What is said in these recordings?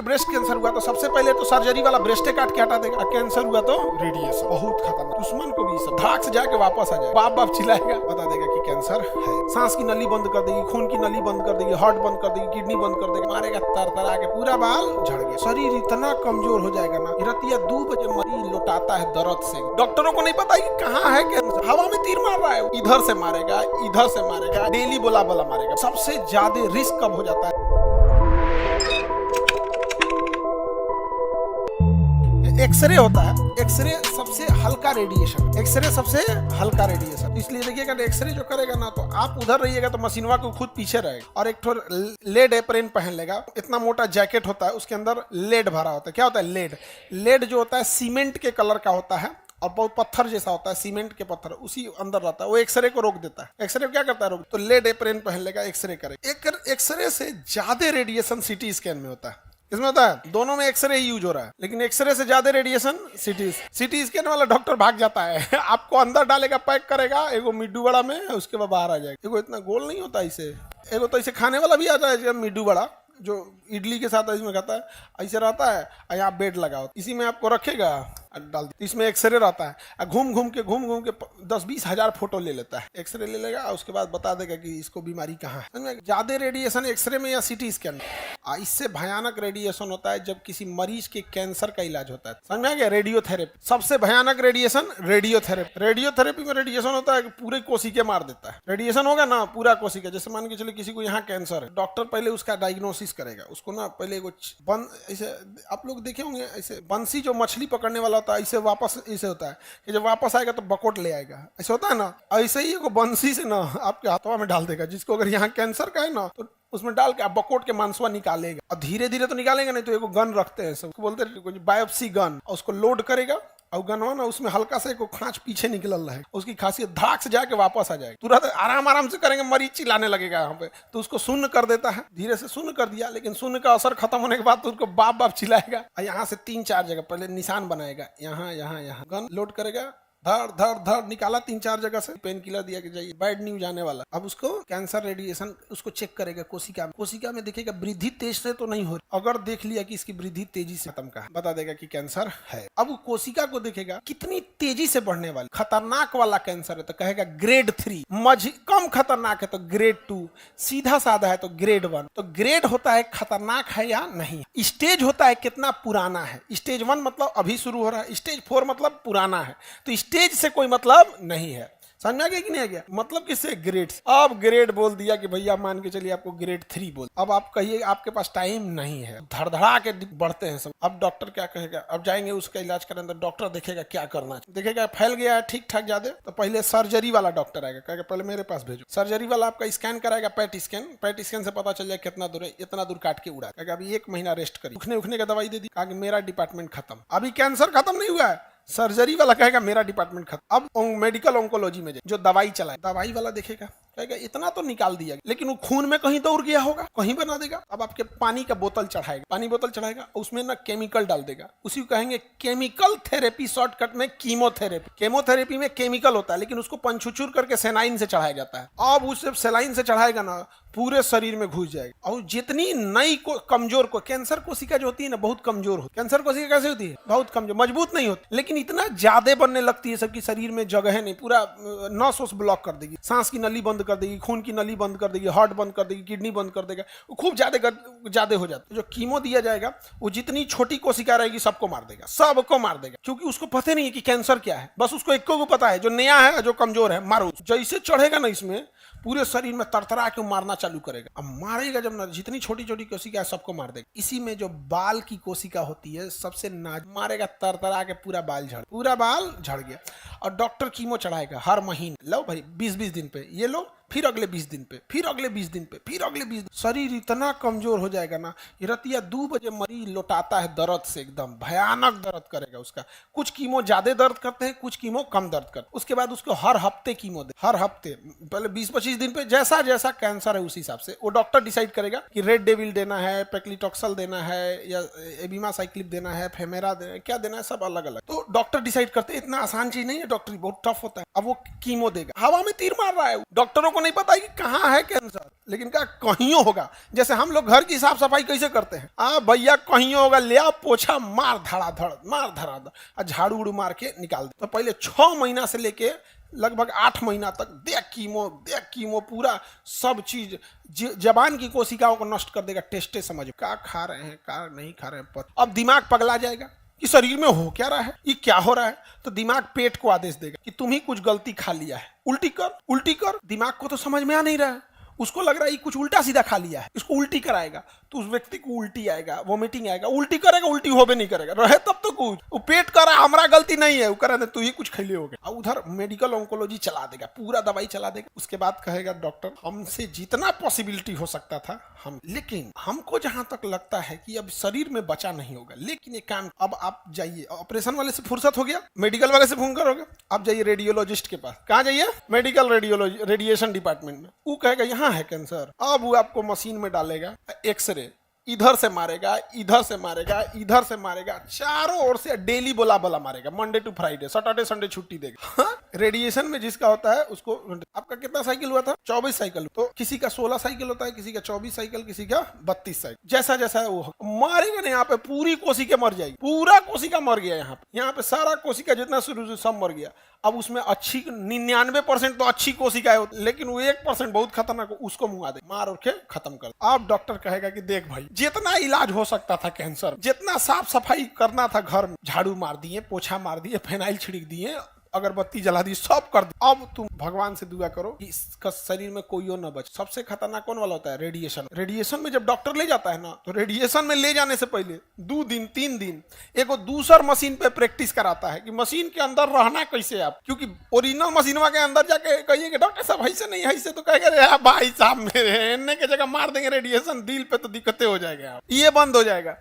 Breast cancer हुआ तो सबसे पहले तो सर्जरी वाला ब्रेस्टे काट के हटा देगा। कैंसर हुआ तो रेडिएशन, बहुत खतरनाक। दुश्मन को भी सब धाक से जाके वापस आ जाए, बाप बाप चिल्लाएगा, बता देगा कि कैंसर है। सांस की नली बंद कर देगी, खून की नली बंद कर देगी, हार्ट बंद कर देगी, किडनी बंद कर देगी, मारेगा तर के पूरा बाल झड़ गया। शरीर इतना कमजोर हो जाएगा ना, रतिया 2 बजे मरीज लौटाता है दर्द से। डॉक्टरों को नहीं पता कि कहाँ है कैंसर, हवा में तीर मार रहा है, इधर से मारेगा, इधर से मारेगा, डेली बोला मारेगा। सबसे ज्यादा रिस्क कब हो जाता है? एक्सरे होता है। एक्सरे सबसे हल्का रेडिएशन, एक्सरे सबसे हल्का रेडिएशन। इसलिए देखिएगा एक्सरे जो करेगा ना, तो आप उधर रहिएगा तो मशीनवा को खुद पीछे रहेगा और एक ठो लेड एप्रेन पहन लेगा। इतना मोटा जैकेट होता है, उसके अंदर लेड भरा होता है। क्या होता है? लेड। लेड जो होता है सीमेंट के कलर का होता है और बहुत पत्थर जैसा होता है, सीमेंट के पत्थर उसी अंदर रहता है। वो एक्सरे को रोक देता है। एक्सरे क्या करता है? रोक। तो लेड एप्रेन पहन लेगा, एक्सरे करेगा। एक्सरे से ज्यादा रेडिएशन सीटी स्कैन में होता है। इसमें होता है दोनों में एक्सरे ही यूज हो रहा है, लेकिन एक्सरे से ज्यादा रेडिएशन सीटी स्कैन वाला डॉक्टर भाग जाता है। आपको अंदर डालेगा, पैक करेगा एगो मिड्डू बड़ा में, उसके बाद बाहर आ जाएगा। एगो इतना गोल नहीं होता इसे, एगो तो इसे खाने वाला भी आता है मिड्डू बड़ा, जो इडली के साथ इसमें खाता है, ऐसे रहता है। यहाँ बेड लगाओ, इसी में आपको रखेगा, डाल दे। इसमें एक्सरे रहता है, घूम घूम के 10-20 हजार फोटो ले लेता है। एक्सरे ले लेगा, उसके बाद बता देगा कि इसको बीमारी कहाँ है। ज्यादा रेडिएशन एक्सरे में या सीटी स्कैन में। इससे भयानक रेडिएशन होता है जब किसी मरीज के कैंसर का इलाज होता है। समझ में आ गया? रेडियोथेरेपी सबसे भयानक रेडिएशन, रेडियोथेरेपी। रेडियोथेरेपी में रेडिएशन होता है कि पूरे कोशिका मार देता है। रेडिएशन होगा ना पूरा कोशिका, जैसे मान के चले किसी को यहाँ कैंसर है, डॉक्टर पहले उसका डायग्नोसिस करेगा। उसको ना पहले ऐसे आप लोग देखे होंगे, ऐसे बंसी जो मछली पकड़ने वाला होता है, ऐसे वापस ऐसे होता है कि जब वापस आएगा तो बकोट ले आएगा, ऐसे होता है ना। ऐसे ही एगो बंसी से ना आपके हाथवा में डाल देगा। जिसको अगर यहाँ कैंसर का है ना, तो उसमें डाल के आप बकोट के मांसवा निकालेगा। और धीरे धीरे तो निकालेंगे नहीं तो एगो गन रखते हैं, सबको बोलते हैं बायोप्सी गन, और उसको लोड करेगा और गनवा ना उसमें हल्का सा एक खांच पीछे निकल है। उसकी खासियत धाक से जाके वापस आ जाएगी। तुरंत आराम से करेंगे, मरीज चिल्लाने लगेगा यहाँ पे, तो उसको शून्य कर देता है। धीरे से शून्य कर दिया, लेकिन शून्य का असर खत्म होने के बाद तो उसको बाप बाप चिल्लाएगा। यहाँ से 3-4 जगह पहले निशान बनाएगा, यहाँ यहाँ यहाँ गन लोड करेगा, धड़ निकाला 3-4 जगह से, पेन किलर दिया कि जाइए, बैड न्यूज आने वाला। अब उसको कैंसर रेडिएशन उसको चेक करेगा कोशिका में देखेगा वृद्धि तेज से तो नहीं हो रही। अगर देख लिया कि इसकी वृद्धि तेजी से खत्म का है, बता देगा कि कैंसर है। अब वो कोशिका को देखेगा कितनी तेजी से बढ़ने वाली, खतरनाक वाला कैंसर है तो कहेगा ग्रेड 3, कम खतरनाक है तो ग्रेड 2, सीधा साधा है तो ग्रेड 1। तो ग्रेड होता है खतरनाक है या नहीं, स्टेज होता है कितना पुराना है। स्टेज 1 मतलब अभी शुरू हो रहा है, स्टेज 4 मतलब पुराना है। तो स्टेज से कोई मतलब नहीं है। समझ में आ गया कि नहीं आ गया? मतलब किससे? ग्रेड। अब ग्रेड बोल दिया कि भैया मान के चलिए आपको ग्रेड 3 बोल। अब आप कहिए आपके पास टाइम नहीं है, धड़धड़ा के बढ़ते हैं सब। अब डॉक्टर क्या कहेगा? अब जाएंगे उसका इलाज करें तो डॉक्टर देखेगा क्या करना है। देखेगा फैल गया है ठीक ठाक ज्यादा, तो पहले सर्जरी वाला डॉक्टर आएगा, कहेगा पहले मेरे पास भेजो। सर्जरी वाला आपका स्कैन कराएगा, पैट स्कैन से पता चल जाए कितना दूर है, इतना दूर काट के उड़ा। कहेगा अभी 1 महीना रेस्ट करिए, उठने का दवाई दे दी, कहा मेरा डिपार्टमेंट खत्म। अभी कैंसर खत्म नहीं हुआ है, सर्जरी वाला कहेगा मेरा डिपार्टमेंट खत्म। अब मेडिकल ऑन्कोलॉजी में जो दवाई चलाए, दवाई वाला देखेगा, कहेगा इतना तो निकाल दिया, लेकिन वो खून में कहीं दौड़ गया होगा, कहीं बना देगा। अब आपके पानी का बोतल चढ़ाएगा, पानी बोतल चढ़ाएगा, उसमें ना केमिकल डाल देगा, उसी को कहेंगे केमिकल थेरेपी, शॉर्टकट में कीमोथेरेपी। केमोथेरेपी में केमिकल होता है, लेकिन उसको पंचुचूर करके सेलाइन से चढ़ाया जाता है। अब उसे सेलाइन से चढ़ाएगा ना, पूरे शरीर में घुस जाएगा। और जितनी नई कमजोर को कैंसर कोशिका जो होती है ना, बहुत कमजोर होती है। कैंसर कोशिका कैसे होती है? बहुत कमजोर, मजबूत नहीं होती, लेकिन इतना ज्यादा बनने लगती है सबकी शरीर में जगह नहीं, पूरा नस ब्लॉक कर देगी, सांस की नली बंद कर देगी, खून की नली बंद कर देगी, हार्ट बंद कर देगी, किडनी बंद कर देगा। वो खूब ज्यादा हो जाता है। जो कीमो दिया जाएगा वो जितनी छोटी कोशिका रहेगी सबको मार देगा, क्योंकि उसको पता नहीं है कि कैंसर क्या है। बस उसको एक को पता है, जो नया है, जो कमजोर है, मारो। जैसे चढ़ेगा ना इसमें, पूरे शरीर में तरतरा के मारना चालू करेगा। अब मारेगा जब ना, जितनी छोटी छोटी कोशिका है सबको मार देगा। इसी में जो बाल की कोशिका होती है सबसे मारेगा, तरतरा के पूरा बाल झड़ गया। और डॉक्टर कीमो चढ़ाएगा हर महीने। लो भाई 20-20 दिन पे ये लो, फिर अगले 20 दिन पे, फिर अगले 20 दिन पे, फिर अगले 20 दिन। शरीर इतना कमजोर हो जाएगा ना, रतिया 2 बजे मरीज लौटाता है दर्द से, एकदम भयानक दर्द करेगा उसका। कुछ कीमो ज्यादा दर्द करते हैं, कुछ कीमो कम दर्द करते हैं। उसके बाद उसको हर हफ्ते कीमो दे, हर हफ्ते, पहले 20-25 दिन पे, जैसा जैसा कैंसर है उसी हिसाब से वो डॉक्टर डिसाइड करेगा कि रेड डेविल देना है, पेक्लिटॉक्सल देना है, या एबिमासाइक्लिब देना है, फेमेरा देना है, क्या देना है, सब अलग अलग। तो डॉक्टर डिसाइड करते हैं। इतना आसान चीज नहीं है, डॉक्टरी बहुत टफ होता है। अब वो कीमो देगा, हवा में तीर मार रहा है, डॉक्टरों को को नहीं पता है कि कहाँ है कैंसर, लेकिन क्या कहीं होगा। जैसे हम लोग घर की साफ सफाई कैसे करते हैं, भैया कहीं होगा, ले आ पोछा, मार धड़ाधड़, मार धड़ाधड़, और झाड़ू उड़ू मार के निकाल दे। तो पहले 6 महीना से लेके लगभग 8 महीना तक देख कीमो पूरा सब चीज जबान की कोशिकाओं को नष्ट कर देगा। टेस्टे समझ क्या खा रहे हैं, क्या नहीं खा रहे हैं। अब दिमाग पगला जाएगा कि शरीर में हो क्या रहा है, ये क्या हो रहा है। तो दिमाग पेट को आदेश देगा कि तुम ही कुछ गलती खा लिया है, उल्टी कर उल्टी कर। दिमाग को तो समझ में आ नहीं रहा है, उसको लग रहा है ये कुछ उल्टा सीधा खा लिया है, इसको उल्टी कराएगा। तो उस व्यक्ति को उल्टी आएगा, वोमिटिंग आएगा, उल्टी करेगा, उल्टी होबे नहीं करेगा, रहे तब तो कुछ वो पेट कर रहा है, हमारा गलती नहीं है, वो कह रहा है तू ही कुछ खैले हो गया। उधर मेडिकल ऑन्कोलॉजी चला देगा, पूरा दवाई चला देगा। उसके बाद कहेगा डॉक्टर हमसे जितना पॉसिबिलिटी हो सकता था हम, लेकिन हमको जहां तक लगता है कि अब शरीर में बचा नहीं होगा। लेकिन एक काम, अब आप जाइए, ऑपरेशन वाले से फुर्सत हो गया, मेडिकल वाले से फोन करोगे, आप जाइए रेडियोलॉजिस्ट के पास। कहाँ जाइए? मेडिकल रेडियोलॉजी, रेडिएशन डिपार्टमेंट में। वो कहेगा यहाँ है कैंसर। अब वो आपको मशीन में डालेगा, एक्सरे इधर से मारेगा, इधर से मारेगा, इधर से मारेगा, चारों ओर से डेली बोला मारेगा, Monday to Friday, Saturday Sunday छुट्टी देगा। रेडिएशन में जिसका होता है उसको, आपका कितना साइकिल हुआ था? 24 साइकिल। तो किसी का 16 साइकिल होता है, किसी का 24 साइकिल, किसी का 32 साइकिल। जैसा जैसा है वो मारेगा ना, यहाँ पे पूरी कोशिका मर जाएगी, पूरा कोशिका मर गया। यहाँ पे सारा कोशिका जितना शुरू से सब मर गया। अब उसमें अच्छी 99% तो अच्छी कोशिका है, लेकिन वो 1% बहुत खतरनाक, उसको मुआ दे, मार के खत्म कर। अब डॉक्टर कहेगा कि देख भाई, जितना इलाज हो सकता था कैंसर, जितना साफ सफाई करना था घर में, झाड़ू मार दिए, पोछा मार दिए, फिनाइल छिड़क दिए, अगरबत्ती जला दी, सब कर दी। अब तुम भगवान से दुआ करो कि इसका शरीर में कोई और न बचे। सबसे खतरनाक कौन वाला होता है? रेडिएशन। रेडिएशन में जब डॉक्टर ले जाता है ना, तो रेडिएशन में ले जाने से पहले 2 दिन 3 दिन एक दूसर मशीन पे प्रैक्टिस कराता है कि मशीन के अंदर रहना कैसे आप। क्योंकि ओरिजिनल मशीनवा के अंदर जाके कहिए कि डॉक्टर साहब ऐसे नहीं, ऐसे तो कहेगा भाई साहब मेरे एने के जगह मार देंगे रेडिएशन, दिल पे तो दिक्कतें हो जाएगा, ये बंद हो जाएगा।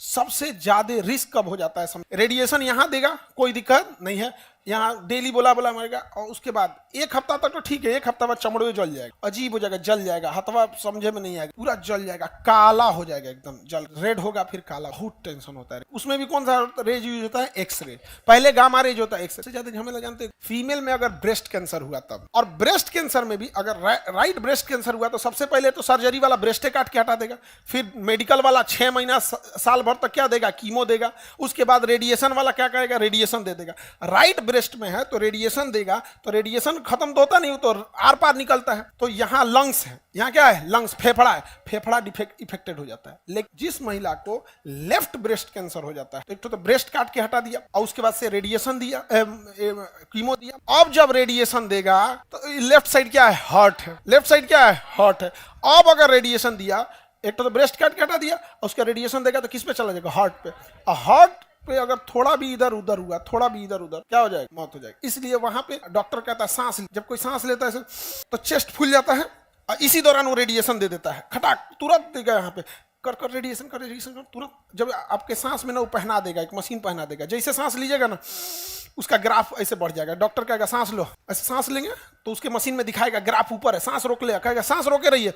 सबसे ज्यादा रिस्क कब हो जाता है? रेडिएशन यहाँ देगा, कोई दिक्कत नहीं है, यहाँ डेली बोला मारेगा, और उसके बाद 1 हफ्ता तक तो ठीक है, 1 हफ्ता बाद चमड़े जल जाएगा, अजीब हो जाएगा, जल जाएगा, हथवा समझे में नहीं आएगा, पूरा जल जाएगा, काला हो जाएगा, एकदम जल, रेड होगा फिर काला। बहुत टेंशन होता है। उसमें भी कौन सा रेज यूज होता है? एक्सरे। पहले गामा रेज होता है, एक्सरे से ज्यादा झमेला जानते हैं फीमेल में अगर ब्रेस्ट कैंसर हुआ तब। और ब्रेस्ट कैंसर में भी अगर राइट ब्रेस्ट कैंसर हुआ तो सबसे पहले तो सर्जरी वाला ब्रेस्टे काट के हटा देगा, फिर मेडिकल वाला 6 महीना साल भर तक क्या देगा? कीमो देगा। उसके बाद रेडिएशन वाला क्या करेगा? रेडिएशन दे देगा। राइट ब्रेस्ट में है तो रेडिएशन देगा, तो रेडिएशन खत्म तो होता नहीं, तो आर पार निकलता है। तो यहाँ लंग्स है, यहाँ क्या है? लंग्स, फेफड़ा है, फेफड़ा इफेक्टेड हो जाता है। लेकिन जिस महिला को लेफ्ट ब्रेस्ट कैंसर हो जाता है तो ब्रेस्ट काट के हटा दिया, और उसके बाद से रेडिएशन दिया, कीमो दिया। अब जब रेडिएशन देगा तो लेफ्ट साइड क्या है? हार्ट है। लेफ्ट साइड क्या है? हार्ट है। अब अगर रेडिएशन दिया, एक तो ब्रेस्ट काट के हटा दिया, और उसका रेडिएशन देगा तो किस पे चला जाएगा? हार्ट पे। हार्ट पे अगर थोड़ा भी इधर उधर हुआ, थोड़ा भी इधर उधर, क्या हो जाएगा? मौत हो जाएगी। इसलिए वहां पे डॉक्टर कहता है सांस, जब कोई सांस लेता है तो चेस्ट फूल जाता है, और इसी दौरान वो रेडिएशन दे देता है, खटाक तुरंत देगा। यहाँ पे कर रेडिएशन कर तुरंत। जब आपके सांस में ना वो पहना देगा, एक मशीन पहना देगा, जैसे सांस लीजिएगा ना उसका ग्राफ ऐसे बढ़ जाएगा। डॉक्टर कहेगा सांस लो, ऐसे सांस लेंगे तो उसके मशीन में दिखाएगा ग्राफ ऊपर है, सांस रोक ले, कहेगा सांस रोके रहिए,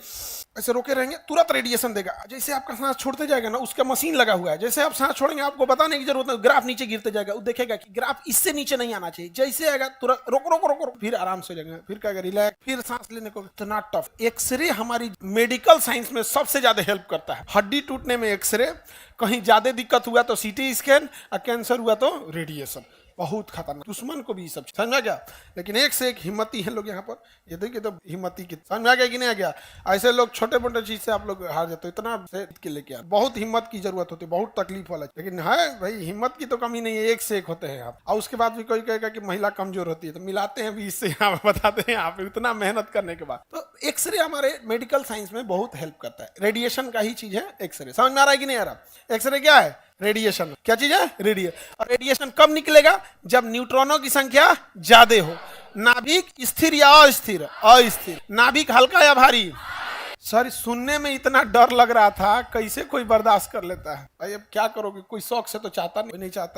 ऐसे रोके रहेंगे, तुरंत रेडिएशन देगा। जैसे आपका सांस छोड़ते जाएगा ना, उसका मशीन लगा हुआ है, जैसे आप सांस छोड़ेंगे आपको बताने की जरूरत नहीं, ग्राफ नीचे गिरते जाएगा। वो देखेगा कि ग्राफ इससे नीचे नहीं आना चाहिए, जैसे आएगा तुरंत रोक रोक रोक रोक, फिर आराम से हो जाएगा, फिर कहेगा रिलैक्स, फिर सांस लेने को। इतना टफ एक्सरे हमारी मेडिकल साइंस में सबसे ज्यादा हेल्प करता है। हड्डी टूटने में एक्सरे, कहीं ज्यादा दिक्कत हुआ तो सीटी स्कैन, और कैंसर हुआ तो रेडिएशन। बहुत खतरनाक, दुश्मन को भी सब समझ में आ गया। लेकिन एक से एक हिम्मती है लोग यहाँ पर, ये देखिए तो हिम्मती की समझ में आ गया कि नहीं आ गया? ऐसे लोग छोटे मोटे चीज से आप लोग हार जाते हो, इतना से के लेके आ, बहुत हिम्मत की जरूरत होती है, बहुत तकलीफ वाला। लेकिन है भाई, हिम्मत की तो कमी नहीं है, एक से एक होते हैं आप। और उसके बाद भी कोई कहेगा कि महिला कमजोर होती है, तो मिलाते हैं भी इससे, यहाँ बताते हैं आप इतना मेहनत करने के बाद। तो एक्सरे हमारे मेडिकल साइंस में बहुत हेल्प करता है। रेडिएशन का ही चीज है एक्सरे। समझ में आ रहा है कि नहीं आ रहा? एक्सरे क्या है? रेडिएशन। क्या चीज है? रेडिएशन। और रेडिएशन कब निकलेगा? जब न्यूट्रॉनों की संख्या ज्यादा हो। नाभिक स्थिर या अस्थिर? अस्थिर। नाभिक हल्का या भारी? सर सुनने में इतना डर लग रहा था, कैसे कोई बर्दाश्त कर लेता है भाई? अब क्या करोगे, कोई शौक से तो चाहता नहीं चाहता।